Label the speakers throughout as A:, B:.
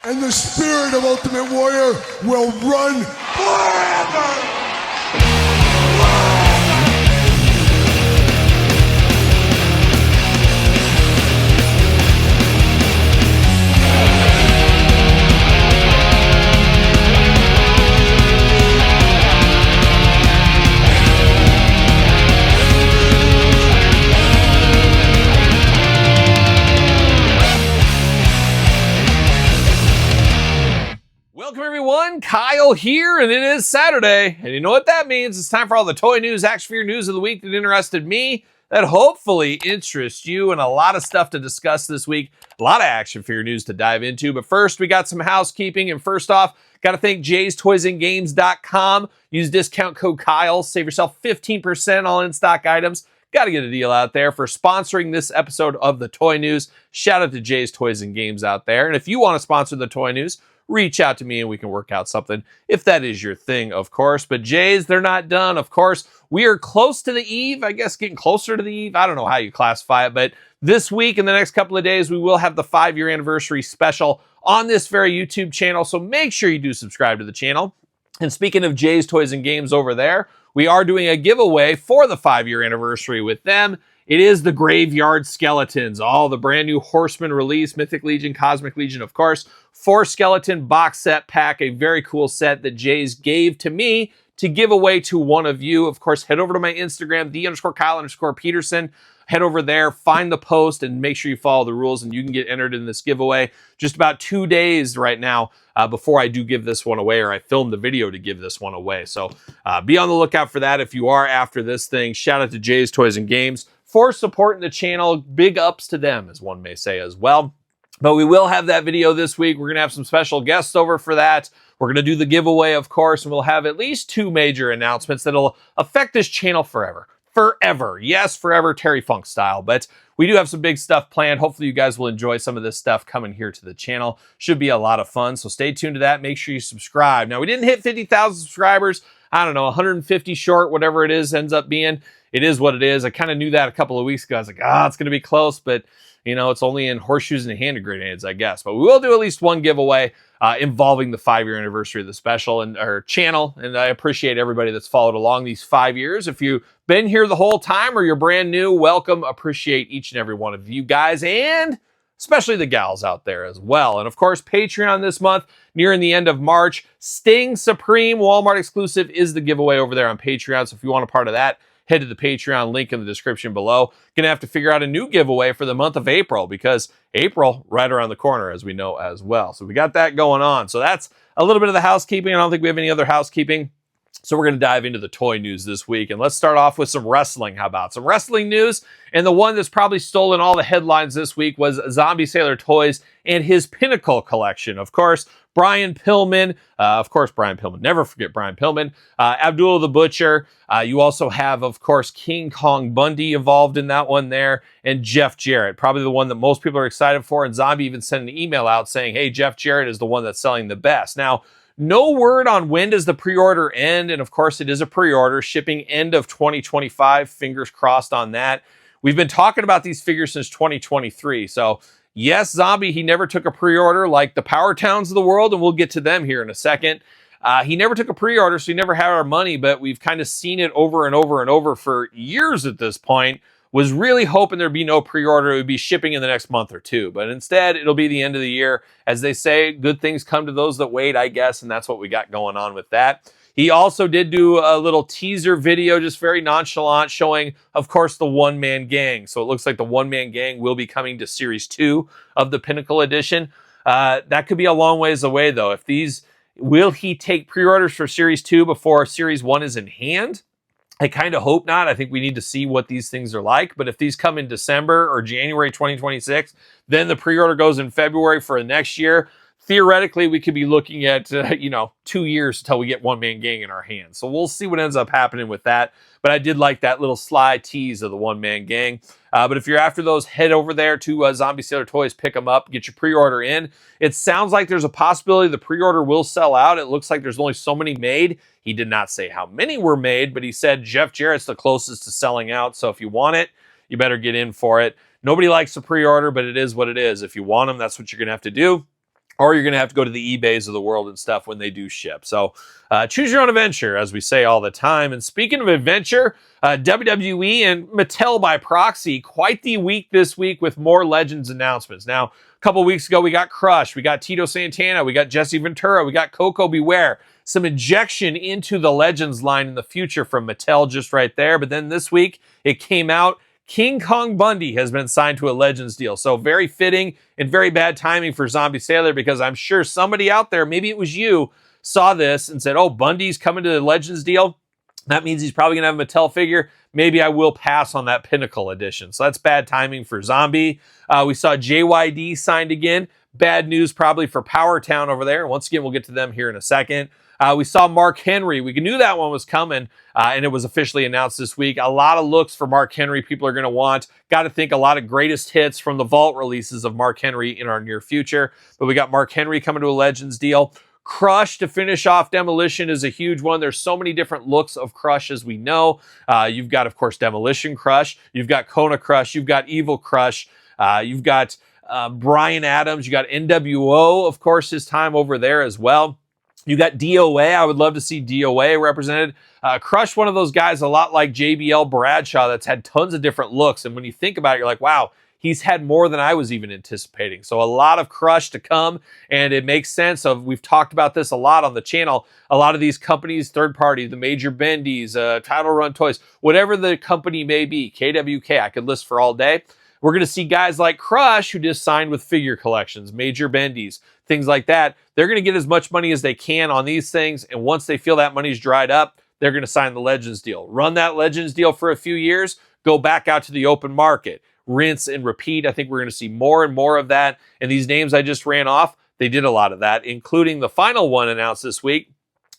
A: And the spirit of Ultimate Warrior will run forever!
B: Welcome everyone, Kyle here, and it is Saturday, and you know what that means. It's time for all the toy news, action figure news of the week that interested me, that hopefully interests you, and a lot of stuff to discuss this week. A lot of action figure news to dive into, but first we got some housekeeping, and first off, got to thank jaystoysandgames.com. Use discount code Kyle, save yourself 15% on in-stock items. Got to get a deal out there for sponsoring this episode of the Toy News. Shout out to Jay's Toys and Games out there, and if you want to sponsor the Toy News, reach out to me and we can work out something if that is your thing, of course. But Jays, they're not done, of course. We are close to the eve, I guess getting closer to the eve. I don't know how you classify it, but this week in the next couple of days, we will have the 5-year anniversary special on this very YouTube channel. So make sure you do subscribe to the channel. And speaking of Jay's Toys and Games over there, we are doing a giveaway for the 5-year anniversary with them. It is the Graveyard Skeletons, all the brand new Horseman release, Mythic Legion, Cosmic Legion, of course. 4-skeleton box set pack, a very cool set that Jays gave to me to give away to one of you. Of course, head over to my Instagram, _Kyle_Peterson. Head over there, find the post, and make sure you follow the rules, and you can get entered in this giveaway. Just about 2 days right now before I do give this one away, or I filmed the video to give this one away. So be on the lookout for that if you are after this thing. Shout out to Jay's Toys and Games for supporting the channel. Big ups to them, as one may say as well. But we will have that video this week. We're going to have some special guests over for that. We're going to do the giveaway, of course, and we'll have at least 2 major announcements that'll affect this channel forever. Forever. Yes, forever, Terry Funk style. But we do have some big stuff planned. Hopefully you guys will enjoy some of this stuff coming here to the channel. Should be a lot of fun. So stay tuned to that. Make sure you subscribe. Now, we didn't hit 50,000 subscribers. I don't know, 150 short, whatever it is, ends up being. It is what it is. I kind of knew that a couple of weeks ago. I was like, it's going to be close, but you know, it's only in horseshoes and hand grenades, I guess. But we will do at least one giveaway involving the 5-year anniversary of the special and our channel. And I appreciate everybody that's followed along these 5 years. If you've been here the whole time or you're brand new, welcome. Appreciate each and every one of you guys, and especially the gals out there as well. And of course, Patreon this month, nearing the end of March. Sting Supreme Walmart exclusive is the giveaway over there on Patreon. So if you want a part of that, head to the Patreon link in the description below. Gonna have to figure out a new giveaway for the month of April, because April right around the corner, as we know as well. So we got that going on. So that's a little bit of the housekeeping. I don't think we have any other housekeeping. So we're going to dive into the toy news this week. And let's start off with some wrestling. How about some wrestling news? And the one that's probably stolen all the headlines this week was Zombie Sailor Toys and his Pinnacle collection. Of course, Brian Pillman. Never forget Brian Pillman. Abdullah the Butcher. You also have, of course, King Kong Bundy involved in that one there. And Jeff Jarrett, probably the one that most people are excited for. And Zombie even sent an email out saying, hey, Jeff Jarrett is the one that's selling the best. Now, no word on when does the pre-order end, and of course it is a pre-order, shipping end of 2025, fingers crossed on that. We've been talking about these figures since 2023, so yes, Zombie, he never took a pre-order like the Power Towns of the world, and we'll get to them here in a second. He never took a pre-order, so he never had our money, but we've kind of seen it over and over and over for years at this point. Was really hoping there'd be no pre-order. It would be shipping in the next month or two. But instead, it'll be the end of the year. As they say, good things come to those that wait, I guess. And that's what we got going on with that. He also did do a little teaser video, just very nonchalant, showing, of course, the one-man gang. So it looks like the one-man gang will be coming to Series 2 of the Pinnacle Edition. That could be a long ways away, though. Will he take pre-orders for Series 2 before Series 1 is in hand? I kind of hope not. I think we need to see what these things are like. But if these come in December or January 2026, then the pre-order goes in February for the next year. Theoretically, we could be looking at, 2 years until we get one-man gang in our hands. So we'll see what ends up happening with that. But I did like that little sly tease of the one-man gang. But if you're after those, head over there to Zombie Sailor Toys, pick them up, get your pre-order in. It sounds like there's a possibility the pre-order will sell out. It looks like there's only so many made. He did not say how many were made, but he said Jeff Jarrett's the closest to selling out. So if you want it, you better get in for it. Nobody likes the pre-order, but it is what it is. If you want them, that's what you're going to have to do. or you're going to have to go to the eBays of the world and stuff when they do ship. So choose your own adventure, as we say all the time. And speaking of adventure, WWE and Mattel by proxy, quite the week this week with more Legends announcements. Now, a couple weeks ago, we got Crush, we got Tito Santana, we got Jesse Ventura, we got Coco Beware. Some injection into the Legends line in the future from Mattel just right there. But then this week, it came out. King Kong Bundy has been signed to a Legends deal. So very fitting and very bad timing for Zombie Sailor, because I'm sure somebody out there, maybe it was you, saw this and said, oh, Bundy's coming to the Legends deal. That means he's probably going to have a Mattel figure. Maybe I will pass on that Pinnacle edition. So that's bad timing for Zombie. We saw JYD signed again. Bad news probably for Power Town over there. Once again, we'll get to them here in a second. We saw Mark Henry. We knew that one was coming, and it was officially announced this week. A lot of looks for Mark Henry people are going to want. Got to think a lot of greatest hits from the vault releases of Mark Henry in our near future. But we got Mark Henry coming to a Legends deal. Crush to finish off Demolition is a huge one. There's so many different looks of Crush, as we know. You've got, of course, Demolition Crush. You've got Kona Crush. You've got Evil Crush. You've got Brian Adams. You got NWO, of course, his time over there as well. You got DOA. I would love to see DOA represented. Crush, one of those guys a lot like JBL Bradshaw that's had tons of different looks. And when you think about it, you're like, wow, he's had more than I was even anticipating. So a lot of Crush to come. And it makes sense we've talked about this a lot on the channel. A lot of these companies, third party, the Major Bendies, Title Run Toys, whatever the company may be, KWK, I could list for all day. We're going to see guys like Crush, who just signed with figure collections, Major Bendies, things like that. They're going to get as much money as they can on these things. And once they feel that money's dried up, they're going to sign the Legends deal. Run that Legends deal for a few years, go back out to the open market, rinse and repeat. I think we're going to see more and more of that. And these names I just ran off, they did a lot of that, including the final one announced this week.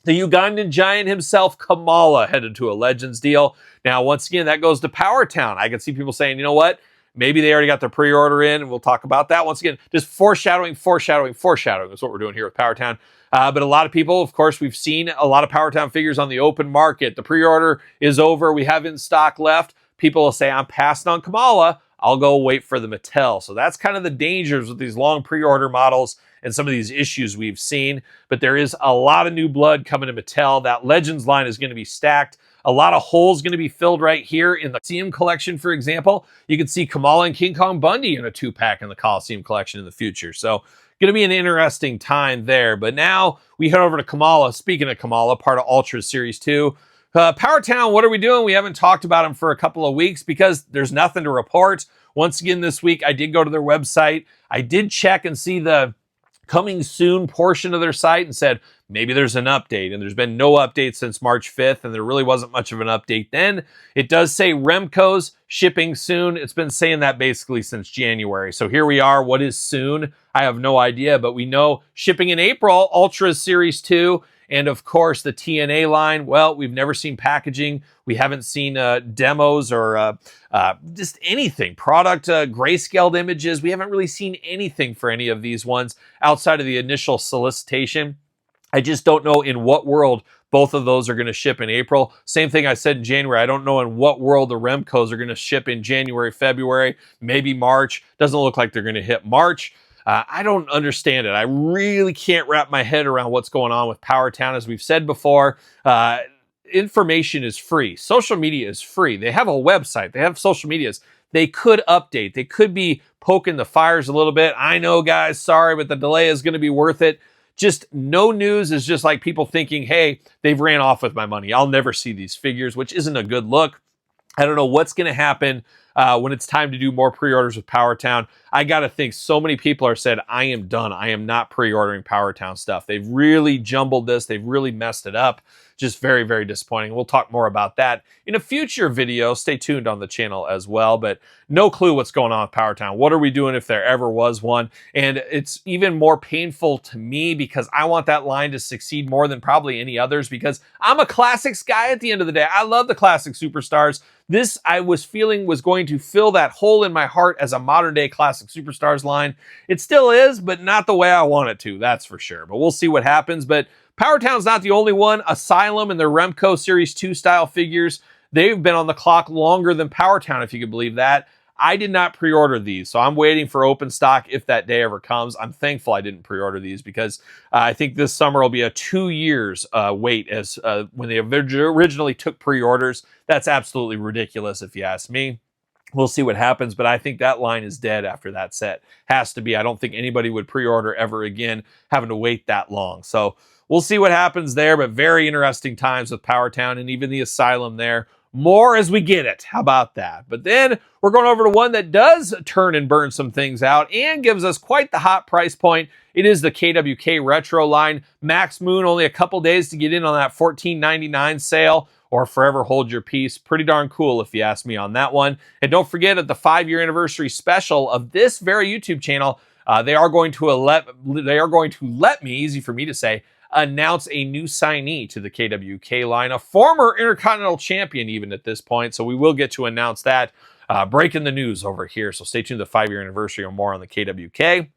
B: The Ugandan giant himself, Kamala, headed to a Legends deal. Now, once again, that goes to Power Town. I can see people saying, you know what? Maybe they already got their pre-order in, and we'll talk about that. Once again, just foreshadowing is what we're doing here with Power Town. But a lot of people, of course, we've seen a lot of Power Town figures on the open market. The pre-order is over. We have in stock left. People will say, I'm passing on Kamala. I'll go wait for the Mattel. So that's kind of the dangers with these long pre-order models and some of these issues we've seen. But there is a lot of new blood coming to Mattel. That Legends line is going to be stacked. A lot of holes going to be filled right here in the Coliseum collection, for example. You can see Kamala and King Kong Bundy in a 2-pack in the Coliseum collection in the future. So going to be an interesting time there. But now we head over to Kamala. Speaking of Kamala, part of Ultra Series 2. Power Town, what are we doing? We haven't talked about them for a couple of weeks because there's nothing to report. Once again, this week, I did go to their website. I did check and see the coming soon portion of their site and said, maybe there's an update. And there's been no update since March 5th, and there really wasn't much of an update then. It does say Remco's shipping soon. It's been saying that basically since January. So here we are. What is soon? I have no idea, but we know shipping in April, Ultra Series 2, and of course the TNA line. Well, we've never seen packaging. We haven't seen demos or just anything. Product grayscaled images. We haven't really seen anything for any of these ones outside of the initial solicitation. I just don't know in what world both of those are going to ship in April. Same thing I said in January. I don't know in what world the Remcos are going to ship in January, February, maybe March. Doesn't look like they're going to hit March. I don't understand it. I really can't wrap my head around what's going on with Power Town. As we've said before, information is free. Social media is free. They have a website. They have social medias. They could update. They could be poking the fires a little bit. I know, guys, sorry, but the delay is going to be worth it. Just no news is just like people thinking, hey, they've ran off with my money. I'll never see these figures, which isn't a good look. I don't know what's going to happen when it's time to do more pre-orders with Power Town. I got to think so many people are said, I am done. I am not pre-ordering Power Town stuff. They've really jumbled this. They've really messed it up. Just very, very disappointing. We'll talk more about that in a future video. Stay tuned on the channel as well, but no clue what's going on with Power Town. What are we doing if there ever was one? And it's even more painful to me because I want that line to succeed more than probably any others because I'm a classics guy at the end of the day. I love the classic superstars. This, I was feeling, was going to fill that hole in my heart as a modern day classic superstars line. It still is, but not the way I want it to, that's for sure. But we'll see what happens. But Power Town's not the only one. Asylum and their Remco Series 2 style figures, they've been on the clock longer than Power Town, if you could believe that. I did not pre-order these, so I'm waiting for open stock if that day ever comes. I'm thankful I didn't pre-order these because I think this summer will be a 2 years wait as when they originally took pre-orders. That's absolutely ridiculous if you ask me. We'll see what happens, but I think that line is dead after that set. Has to be. I don't think anybody would pre-order ever again having to wait that long. So we'll see what happens there, but very interesting times with Power Town and even the Asylum there. More as we get it. How about that? But then we're going over to one that does turn and burn some things out and gives us quite the hot price point. It is the KWK Retro line. Max Moon, only a couple days to get in on that $14.99 sale, or Forever Hold Your Peace. Pretty darn cool if you ask me on that one. And don't forget, at the 5-year anniversary special of this very YouTube channel, they are going to let me, easy for me to say, announce a new signee to the KWK line, a former Intercontinental Champion even at this point. So we will get to announce that. Breaking the news over here. So stay tuned to the 5-year anniversary or more on the KWK.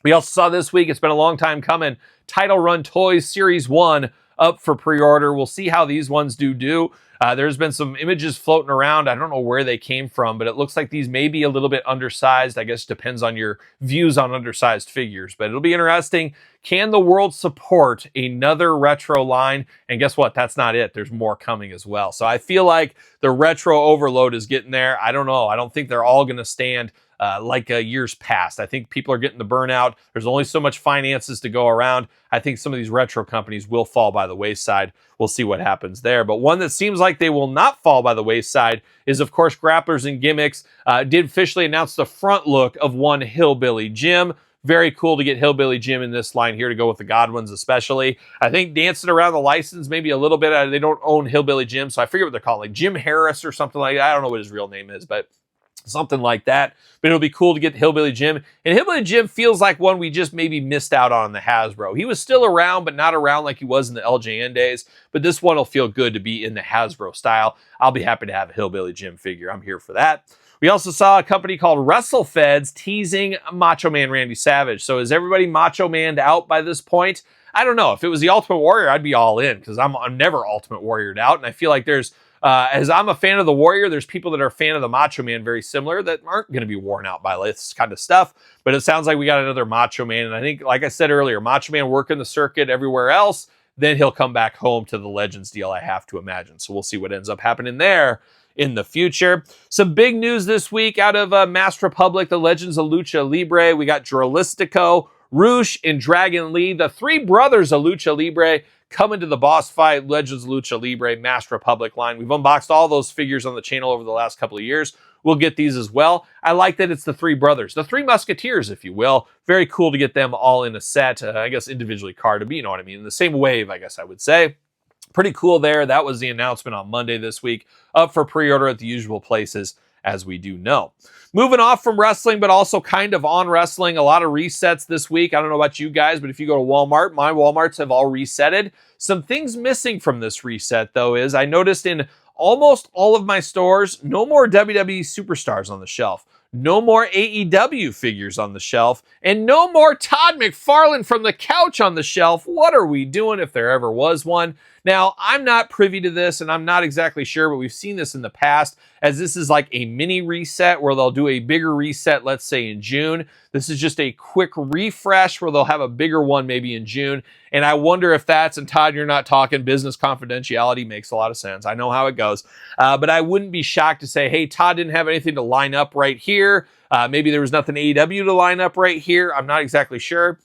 B: We also saw this week, it's been a long time coming, Title Run Toys Series 1 up for pre-order. We'll see how these ones do. There's been some images floating around. I don't know where they came from, but it looks like these may be a little bit undersized. I guess it depends on your views on undersized figures, but it'll be interesting. Can the world support another retro line? And guess what? That's not it. There's more coming as well. So I feel like the retro overload is getting there. I don't know. I don't think they're all going to stand like years past. I think people are getting the burnout. There's only so much finances to go around. I think some of these retro companies will fall by the wayside. We'll see what happens there. But one that seems like they will not fall by the wayside is, of course, Grapplers and Gimmicks did officially announce the front look of one Hillbilly Jim. Very cool to get Hillbilly Jim in this line here to go with the Godwins especially. I think dancing around the license maybe a little bit. They don't own Hillbilly Jim, so I forget what they're called, like Jim Harris or something like that. I don't know what his real name is, but something like that. But it'll be cool to get Hillbilly Jim. And Hillbilly Jim feels like one we just maybe missed out on in the Hasbro. He was still around, but not around like he was in the LJN days. But this one will feel good to be in the Hasbro style. I'll be happy to have a Hillbilly Jim figure. I'm here for that. We also saw a company called WrestleFeds teasing Macho Man Randy Savage. So is everybody Macho Man'd out by this point? I don't know. If it was the Ultimate Warrior, I'd be all in because I'm never Ultimate Warriored out. And I feel like there's as I'm a fan of the Warrior, there's people that are a fan of the Macho Man very similar that aren't going to be worn out by this kind of stuff. But it sounds like we got another Macho Man. And I think, like I said earlier, Macho Man working the circuit everywhere else, then he'll come back home to the Legends deal, I have to imagine. So we'll see what ends up happening there in the future. Some big news this week out of Masked Republic, the Legends of Lucha Libre. We got Dralistico, Roosh, and Dragon Lee, the three brothers of Lucha Libre, coming to the boss fight, Legends Lucha Libre Masked Republic line. We've unboxed all those figures on the channel over the last couple of years. We'll get these as well. I like that it's the three brothers, the three musketeers, if you will. Very cool to get them all in a set, I guess individually carded, but you know what I mean. In the same wave, I guess I would say. Pretty cool there. That was the announcement on Monday this week, up for pre-order at the usual places, as we do know. Moving off from wrestling, but also kind of on wrestling, a lot of resets this week. I don't know about you guys, but if you go to Walmart, my Walmarts have all resetted. Some things missing from this reset, though, is I noticed in almost all of my stores, no more WWE superstars on the shelf. No more AEW figures on the shelf, and no more Todd McFarlane from the couch on the shelf. What are we doing if there ever was one? Now, I'm not privy to this, and I'm not exactly sure, but we've seen this in the past, as this is like a mini reset where they'll do a bigger reset, let's say in June. This is just a quick refresh where they'll have a bigger one maybe in June. And I wonder if that's, and Todd, you're not talking business confidentiality, makes a lot of sense. I know how it goes. But I wouldn't be shocked to say, hey, Todd didn't have anything to line up right here. Maybe there was nothing AEW to line up right here. I'm not exactly sure.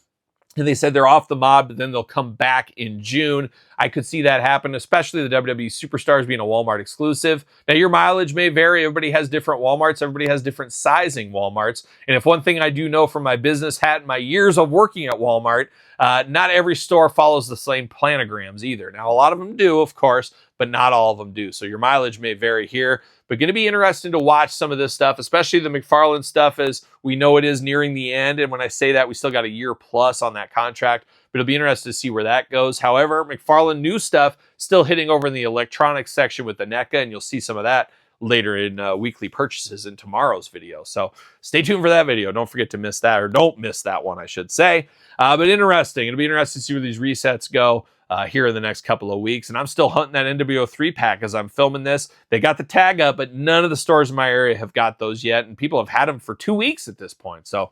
B: And they said they're off the mod, but then they'll come back in June. I could see that happen, especially the WWE Superstars being a Walmart exclusive. Now, your mileage may vary. Everybody has different Walmarts. Everybody has different sizing Walmarts. And if one thing I do know from my business hat and my years of working at Walmart, not every store follows the same planograms either. Now, a lot of them do, of course, but not all of them do. So your mileage may vary here. But going to be interesting to watch some of this stuff, especially the McFarlane stuff, as we know it is nearing the end. And when I say that, we still got a year plus on that contract. But it'll be interesting to see where that goes. However, McFarlane new stuff still hitting over in the electronics section with the NECA, and you'll see some of that later in weekly purchases in tomorrow's video. So stay tuned for that video. Don't forget to miss that, or don't miss that one, I should say. But interesting. It'll be interesting to see where these resets go here in the next couple of weeks. And I'm still hunting that NWO 3-pack as I'm filming this. They got the tag up, but none of the stores in my area have got those yet. And people have had them for 2 weeks at this point. So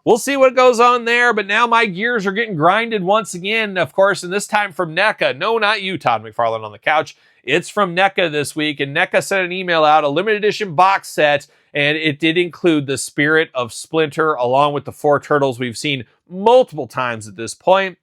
B: we'll see what goes on there. But now my gears are getting grinded once again, of course, and this time from NECA. No, not you, Todd McFarlane on the couch. It's from NECA this week. And NECA sent an email out, a limited edition box set. And it did include the Spirit of Splinter along with the 4 turtles we've seen multiple times at this point.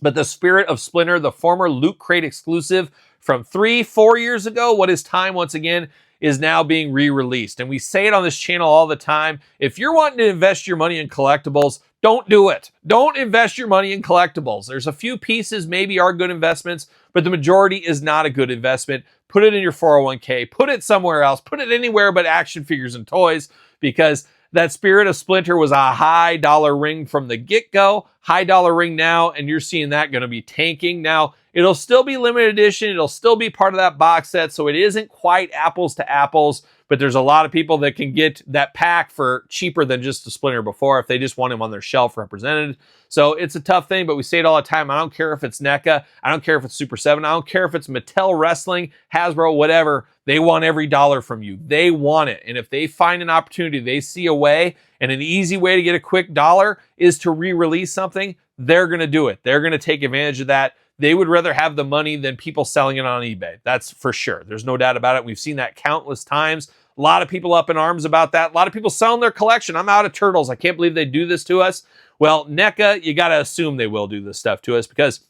B: But the Spirit of Splinter, the former Loot Crate exclusive from 3-4 years ago, what is time once again, is now being re-released. And we say it on this channel all the time. If you're wanting to invest your money in collectibles, don't do it. Don't invest your money in collectibles. There's a few pieces maybe are good investments, but the majority is not a good investment. Put it in your 401k, put it somewhere else, put it anywhere but action figures and toys, because that Spirit of Splinter was a high dollar ring from the get-go, high dollar ring now, and you're seeing that going to be tanking. Now, it'll still be limited edition. It'll still be part of that box set, so it isn't quite apples to apples, but there's a lot of people that can get that pack for cheaper than just the Splinter before if they just want him on their shelf represented. So it's a tough thing, but we say it all the time. I don't care if it's NECA. I don't care if it's Super 7. I don't care if it's Mattel Wrestling, Hasbro, whatever. They want every dollar from you. They want it. And if they find an opportunity, they see a way, and an easy way to get a quick dollar is to re-release something, they're going to do it. They're going to take advantage of that. They would rather have the money than people selling it on eBay. That's for sure. There's no doubt about it. We've seen that countless times. A lot of people up in arms about that. A lot of people selling their collection. I'm out of turtles. I can't believe they do this to us. Well, NECA, you got to assume they will do this stuff to us, because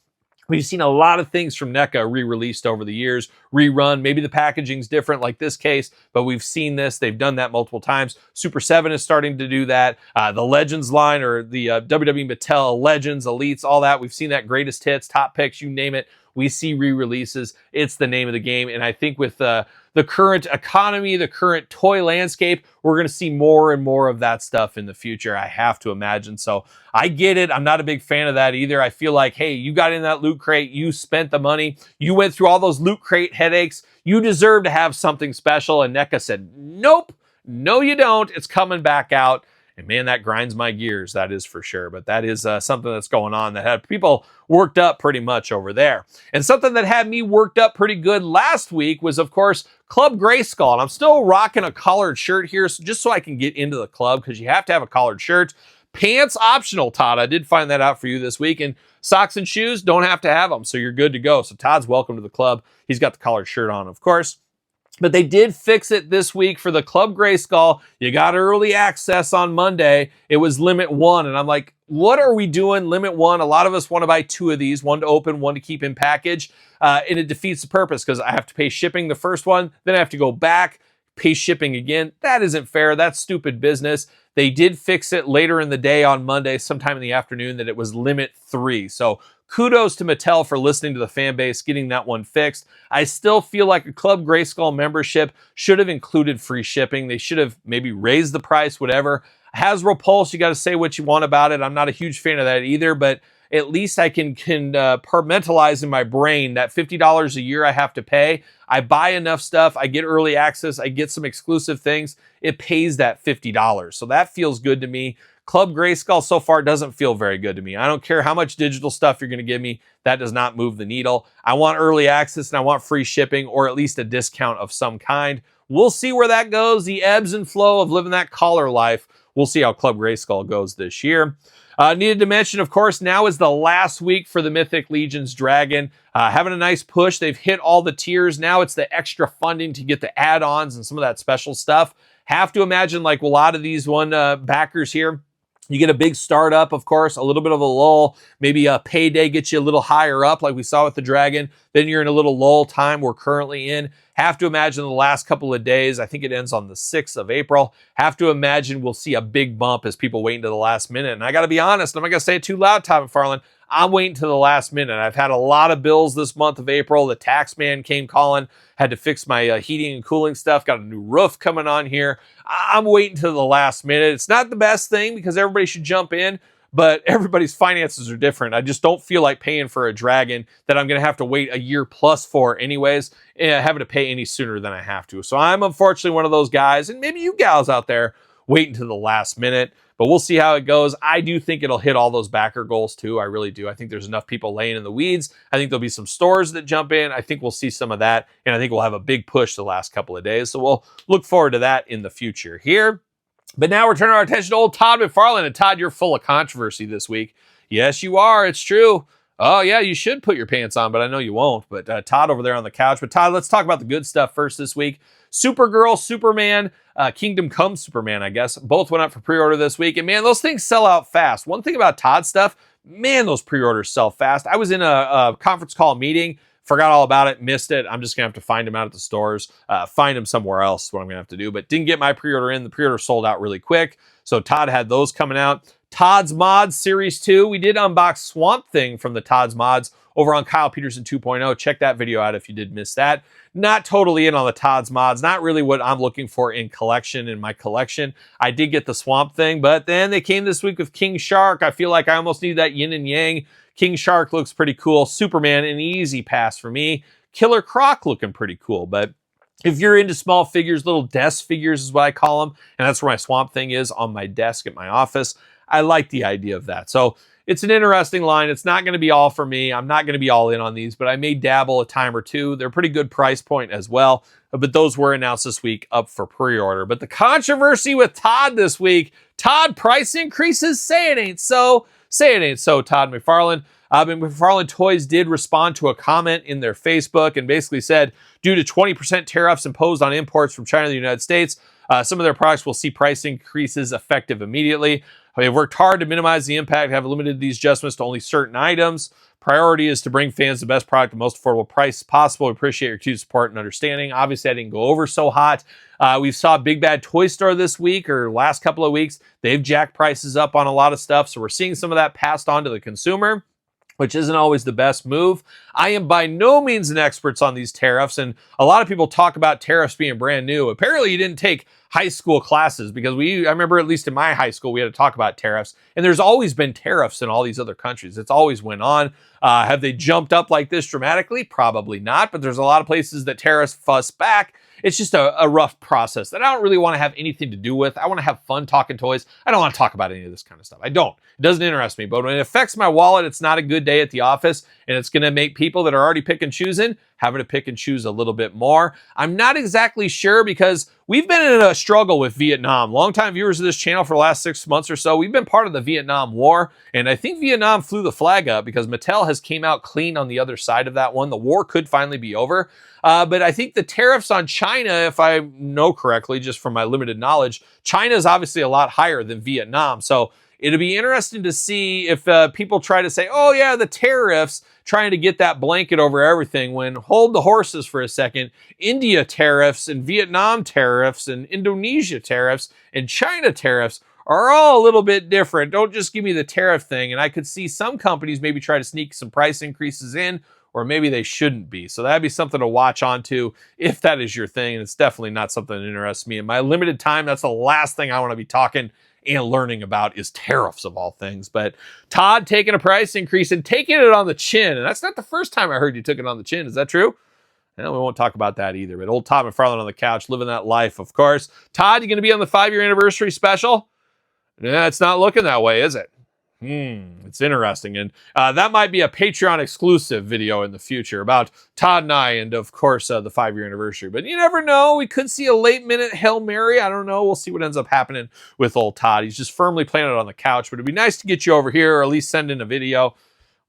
B: we've seen a lot of things from NECA re-released over the years, rerun. Maybe the packaging's different like this case, but we've seen this. They've done that multiple times. Super 7 is starting to do that. The Legends line, or the WWE Mattel Legends, Elites, all that. We've seen that greatest hits, top picks, you name it. We see re-releases. It's the name of the game. And I think with the current economy, the current toy landscape, we're going to see more and more of that stuff in the future, I have to imagine. So I get it. I'm not a big fan of that either. I feel like, hey, you got in that Loot Crate, you spent the money, you went through all those Loot Crate headaches, you deserve to have something special. And NECA said, nope, no you don't. It's coming back out. And man, that grinds my gears, that is for sure. But that is something that's going on that had people worked up pretty much over there. And something that had me worked up pretty good last week was, of course, Club Grayskull. And I'm still rocking a collared shirt here, just so I can get into the club, because you have to have a collared shirt. Pants optional, Todd. I did find that out for you this week. And socks and shoes, don't have to have them, so you're good to go. So Todd's welcome to the club. He's got the collared shirt on, of course. But they did fix it this week for the Club Grayskull. You got early access on Monday. It was limit 1. And I'm like, what are we doing? Limit 1. A lot of us want to buy 2 of these, 1 to open, 1 to keep in package. And it defeats the purpose, because I have to pay shipping the first one. Then I have to go back, pay shipping again. That isn't fair. That's stupid business. They did fix it later in the day on Monday, sometime in the afternoon, that it was limit 3. So kudos to Mattel for listening to the fan base, getting that one fixed. I still feel like a Club Grayskull membership should have included free shipping. They should have maybe raised the price, whatever. Hasbro Pulse, you got to say what you want about it. I'm not a huge fan of that either, but at least I can compartmentalize in my brain that $50 a year I have to pay. I buy enough stuff. I get early access. I get some exclusive things. It pays that $50. So that feels good to me. Club Grayskull so far doesn't feel very good to me. I don't care how much digital stuff you're going to give me. That does not move the needle. I want early access and I want free shipping, or at least a discount of some kind. We'll see where that goes. The ebbs and flow of living that collar life. We'll see how Club Grayskull goes this year. Needed to mention, of course, now is the last week for the Mythic Legion's Dragon. Having a nice push. They've hit all the tiers. Now it's the extra funding to get the add-ons and some of that special stuff. Have to imagine, like a lot of these backers here, you get a big startup, of course, a little bit of a lull, maybe a payday gets you a little higher up like we saw with the Dragon. Then you're in a little lull time we're currently in. Have to imagine the last couple of days, I think it ends on the 6th of April. Have to imagine we'll see a big bump as people wait until the last minute. And I got to be honest, I'm not going to say it too loud, Todd McFarlane. I'm waiting to the last minute. I've had a lot of bills this month of April. The tax man came calling, had to fix my heating and cooling stuff, got a new roof coming on here. I'm waiting to the last minute. It's not the best thing because everybody should jump in, but everybody's finances are different. I just don't feel like paying for a dragon that I'm going to have to wait a year plus for anyways, and having to pay any sooner than I have to. So I'm unfortunately one of those guys, and maybe you gals out there wait until the last minute, but we'll see how it goes. I do think it'll hit all those backer goals too. I really do. I think there's enough people laying in the weeds. I think there'll be some stores that jump in. I think we'll see some of that, and I think we'll have a big push the last couple of days. So we'll look forward to that in the future here. But now we're turning our attention to old Todd McFarlane. And Todd, you're full of controversy this week. Yes, you are. It's true. Oh, yeah, you should put your pants on, but I know you won't. But Todd over there on the couch. But Todd, let's talk about the good stuff first this week. Supergirl, Superman, Kingdom Come Superman, I guess, both went up for pre-order this week. And man, those things sell out fast. One thing about Todd stuff, man, those pre-orders sell fast. I was in a conference call meeting, forgot all about it, missed it. I'm just going to have to find them out at the stores, find them somewhere else is what I'm going to have to do. But didn't get my pre-order in. The pre-order sold out really quick. So Todd had those coming out. Todd's Mods Series 2. We did unbox Swamp Thing from the Todd's Mods over on Kyle Peterson 2.0. Check that video out if you did miss that. Not totally in on the Todd's Mods. Not really what I'm looking for in my collection. I did get the Swamp Thing, but then they came this week with King Shark. I feel like I almost need that yin and yang. King Shark looks pretty cool. Superman, an easy pass for me. Killer Croc looking pretty cool, but if you're into small figures, little desk figures is what I call them, and that's where my Swamp Thing is, on my desk at my office. I like the idea of that. So it's an interesting line. It's not going to be all for me. I'm not going to be all in on these, but I may dabble a time or two. They're a pretty good price point as well, but those were announced this week up for pre-order. But the controversy with Todd this week, Todd, price increases, say it ain't so. Say it ain't so, Todd McFarlane. McFarlane Toys did respond to a comment in their Facebook and basically said, due to 20% tariffs imposed on imports from China to the United States, some of their products will see price increases effective immediately. They've worked hard to minimize the impact, have limited these adjustments to only certain items. Priority is to bring fans the best product at the most affordable price possible. We appreciate your continued support and understanding. Obviously, I didn't go over so hot. We saw Big Bad Toy Store this week, or last couple of weeks. They've jacked prices up on a lot of stuff, so we're seeing some of that passed on to the consumer, which isn't always the best move. I am by no means an expert on these tariffs, and a lot of people talk about tariffs being brand new. Apparently, you didn't take high school classes, because I remember at least in my high school, we had to talk about tariffs, and there's always been tariffs in all these other countries. It's always went on. Have they jumped up like this dramatically? Probably not, but there's a lot of places that tariffs fuss back. It's just a rough process that I don't really want to have anything to do with. I want to have fun talking toys. I don't want to talk about any of this kind of stuff. I don't. It doesn't interest me. But when it affects my wallet, it's not a good day at the office, and it's going to make people that are already pick and choosing having to pick and choose a little bit more. I'm not exactly sure, because we've been in a struggle with Vietnam. Longtime viewers of this channel for the last 6 months or so, we've been part of the Vietnam War, and I think Vietnam flew the flag up because Mattel has came out clean on the other side of that one. The war could finally be over. But I think the tariffs on China, if I know correctly, just from my limited knowledge, China is obviously a lot higher than Vietnam. So it'll be interesting to see if people try to say, oh yeah, the tariffs, trying to get that blanket over everything, when hold the horses for a second. India tariffs and Vietnam tariffs and Indonesia tariffs and China tariffs are all a little bit different. Don't just give me the tariff thing. And I could see some companies maybe try to sneak some price increases in, or maybe they shouldn't be. So that'd be something to watch on to if that is your thing. And it's definitely not something that interests me. In my limited time, that's the last thing I want to be talking and learning about is tariffs of all things. But Todd taking a price increase and taking it on the chin. And that's not the first time I heard you took it on the chin. Is that true? No, we won't talk about that either. But old Todd McFarlane on the couch, living that life, of course. Todd, you going to be on the 5-year anniversary special? Yeah, it's not looking that way, is it? It's interesting. And that might be a Patreon exclusive video in the future about Todd and I, and of course the 5-year anniversary. But you never know, we could see a late minute Hail Mary. I don't know. We'll see what ends up happening with old Todd. He's just firmly planted on the couch, but it'd be nice to get you over here, or at least send in a video.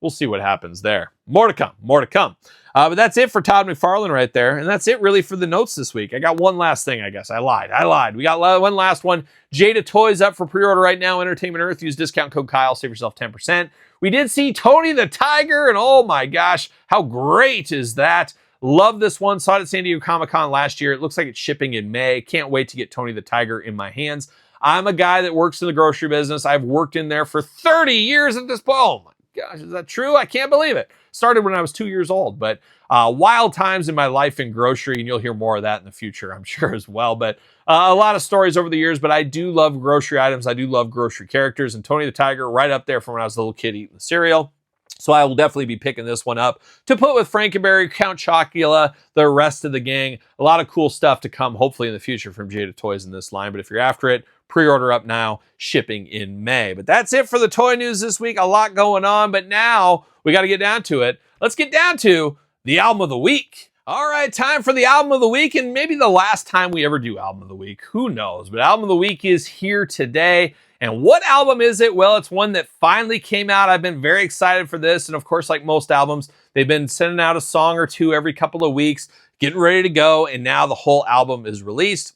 B: We'll see what happens there. More to come, more to come. But that's it for Todd McFarlane right there. And that's it really for the notes this week. I got one last thing, I guess. I lied. We got one last one. Jada Toys up for pre-order right now. Entertainment Earth. Use discount code Kyle. Save yourself 10%. We did see Tony the Tiger, and oh my gosh, how great is that? Love this one. Saw it at San Diego Comic-Con last year. It looks like it's shipping in May. Can't wait to get Tony the Tiger in my hands. I'm a guy that works in the grocery business. I've worked in there for 30 years at this point. Oh my gosh, is that true? I can't believe it. Started when I was 2 years old, but wild times in my life in grocery, and you'll hear more of that in the future, I'm sure, as well. But a lot of stories over the years, but I do love grocery items. I do love grocery characters, and Tony the Tiger right up there from when I was a little kid eating the cereal. So I will definitely be picking this one up to put with Frankenberry, Count Chocula, the rest of the gang. A lot of cool stuff to come, hopefully, in the future from Jada Toys in this line. But if you're after it, pre-order up now, shipping in May. But that's it for the toy news this week. A lot going on, but now we got to get down to it. Let's get down to the album of the week. All right, time for the album of the week, and maybe the last time we ever do album of the week. Who knows? But album of the week is here today. And what album is it? Well, it's one that finally came out. I've been very excited for this. And of course, like most albums, they've been sending out a song or two every couple of weeks, getting ready to go. And now the whole album is released.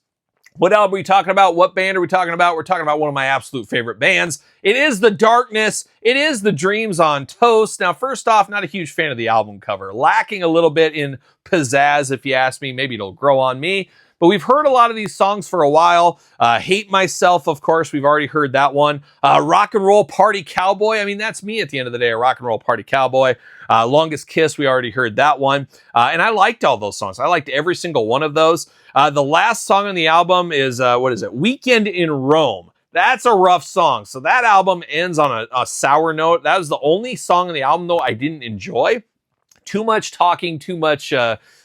B: What album are we talking about? What band are we talking about? We're talking about one of my absolute favorite bands. It is The Darkness. It is the Dreams on Toast. Now, first off, not a huge fan of the album cover. Lacking a little bit in pizzazz, if you ask me. Maybe it'll grow on me. But we've heard a lot of these songs for a while. Hate Myself, of course, we've already heard that one. Rock and Roll Party Cowboy, I mean, that's me at the end of the day, a rock and roll party cowboy. Longest Kiss, we already heard that one. And I liked all those songs. I liked every single one of those. The last song on the album is, Weekend in Rome. That's a rough song. So that album ends on a sour note. That was the only song on the album, though, I didn't enjoy. Too much talking, too much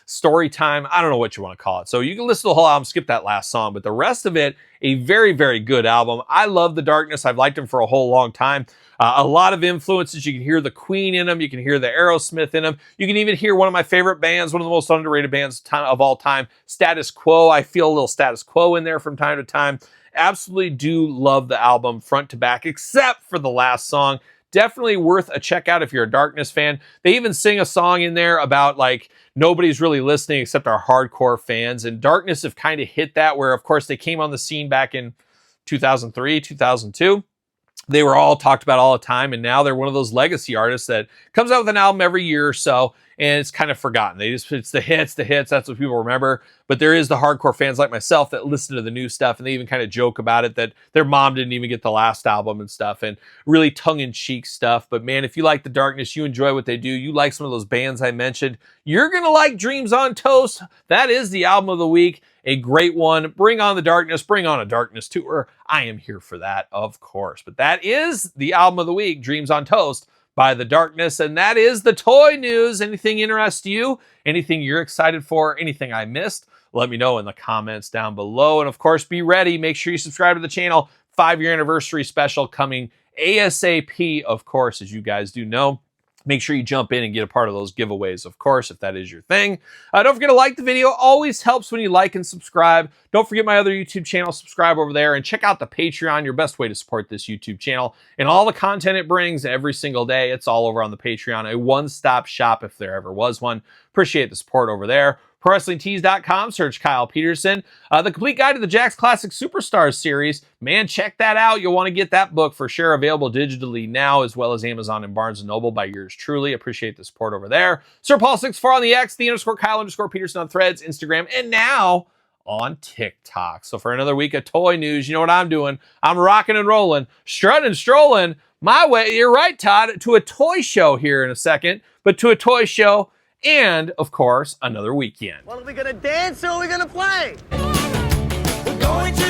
B: story time. I don't know what you want to call it. So you can listen to the whole album, skip that last song, but the rest of it, a very, very good album. I love The Darkness. I've liked them for a whole long time. A lot of influences. You can hear the Queen in them. You can hear the Aerosmith in them. You can even hear one of my favorite bands, one of the most underrated bands of all time, Status Quo. I feel a little Status Quo in there from time to time. Absolutely do love the album front to back, except for the last song. Definitely worth a check out if you're a Darkness fan. They even sing a song in there about like nobody's really listening except our hardcore fans. And Darkness have kind of hit that where, of course, they came on the scene back in 2003, 2002. They were all talked about all the time, and now they're one of those legacy artists that comes out with an album every year or so, and it's kind of forgotten. It's the hits, that's what people remember. But there is the hardcore fans like myself that listen to the new stuff, and they even kind of joke about it that their mom didn't even get the last album and stuff, and really tongue-in-cheek stuff. But man, if you like The Darkness, you enjoy what they do, you like some of those bands I mentioned, you're going to like Dreams on Toast. That is the album of the week. A great one. Bring on the darkness. Bring on a Darkness tour. I am here for that, of course. But that is the album of the week, Dreams on Toast by The Darkness. And that is the toy news. Anything interest you? Anything you're excited for? Anything I missed? Let me know in the comments down below. And of course, be ready. Make sure you subscribe to the channel. 5-year anniversary special coming ASAP, of course, as you guys do know. Make sure you jump in and get a part of those giveaways, of course, if that is your thing. Don't forget to like the video. Always helps when you like and subscribe. Don't forget my other YouTube channel. Subscribe over there and check out the Patreon, your best way to support this YouTube channel. And all the content it brings every single day, it's all over on the Patreon. A one-stop shop if there ever was one. Appreciate the support over there. ProWrestlingTees.com, search Kyle Peterson. The complete guide to the Jakks Classic Superstars series. Man, check that out. You'll want to get that book for sure. Available digitally now, as well as Amazon and Barnes & Noble by yours truly. Appreciate the support over there. Sir Paul64 on the X, _Kyle_Peterson on Threads, Instagram, and now on TikTok. So for another week of toy news, you know what I'm doing. I'm rocking and rolling, strutting and strolling my way. You're right, Todd, to a toy show here in a second, but to a toy show and, of course, another weekend.
C: Well, are we gonna dance or are we gonna play? We're going to